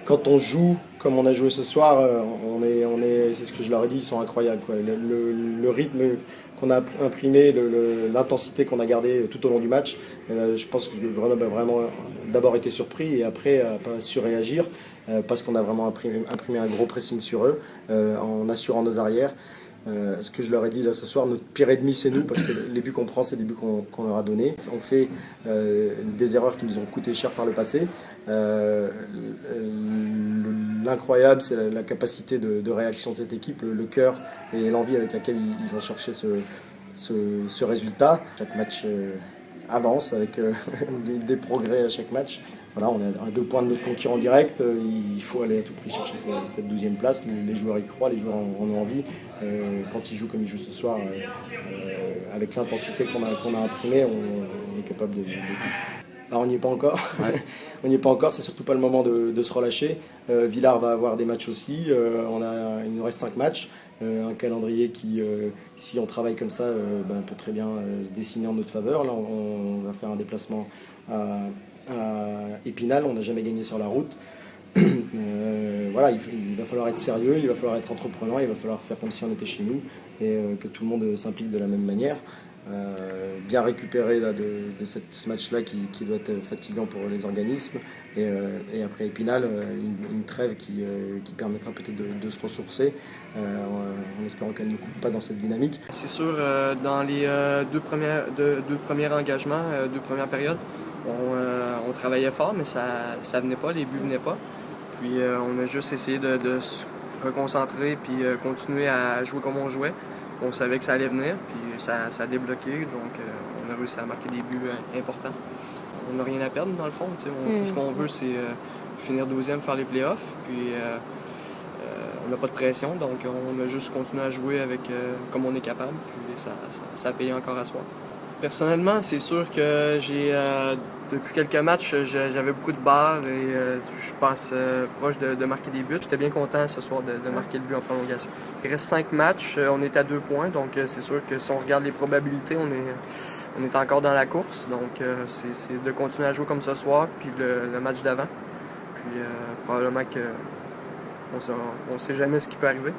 quand on joue comme on a joué ce soir, c'est ce que je leur ai dit, ils sont incroyables, quoi. Le rythme qu'on a imprimé, l'intensité qu'on a gardée tout au long du match, je pense que Grenoble a vraiment d'abord été surpris et après n'a pas su réagir parce qu'on a vraiment imprimé un gros pressing sur eux en assurant nos arrières. Ce que je leur ai dit là ce soir, notre pire ennemi c'est nous parce que les buts qu'on prend c'est des buts qu'on leur a donnés. On fait des erreurs qui nous ont coûté cher par le passé. L'incroyable c'est la capacité de réaction de cette équipe, le cœur et l'envie avec laquelle ils vont chercher ce résultat. Chaque match avance avec des progrès à chaque match. Voilà, on est à 2 points de notre concurrent direct. Il faut aller à tout prix chercher cette 12e place. Les joueurs y croient, les joueurs en ont envie. Quand ils jouent comme ils jouent ce soir, avec l'intensité qu'on a imprimée, on est capable de tout. Alors on n'y est pas encore. Ouais. On n'y est pas encore, c'est surtout pas le moment de se relâcher. Villars va avoir des matchs aussi. Il nous reste 5 matchs. Un calendrier qui, si on travaille comme ça, peut très bien se dessiner en notre faveur. Là, on va faire un déplacement à Épinal. On n'a jamais gagné sur la route. Voilà, il va falloir être sérieux, il va falloir être entreprenant, il va falloir faire comme si on était chez nous et que tout le monde s'implique de la même manière. Bien récupérer là, de ce match-là qui doit être fatigant pour les organismes et après Épinal, une trêve qui permettra peut-être de se ressourcer en espérant qu'elle ne coupe pas dans cette dynamique. C'est sûr, dans les deux premiers engagements, 2 premières périodes, on travaillait fort, mais ça venait pas, les buts venaient pas. Puis on a juste essayé de se reconcentrer puis continuer à jouer comme on jouait. On savait que ça allait venir, puis ça a débloqué, donc on a réussi à marquer des buts importants. On n'a rien à perdre dans le fond, tout ce qu'on veut c'est finir 12e, faire les playoffs, puis on n'a pas de pression, donc on a juste continué à jouer avec comme on est capable, puis ça a payé encore à soir. Personnellement, c'est sûr que depuis quelques matchs, j'avais beaucoup de barres et je passe proche de marquer des buts. J'étais bien content ce soir de marquer le but en prolongation. Il reste 5 matchs, on est à 2 points, donc c'est sûr que si on regarde les probabilités, on est encore dans la course. Donc c'est de continuer à jouer comme ce soir, puis le match d'avant. Puis probablement qu'on ne sait jamais ce qui peut arriver.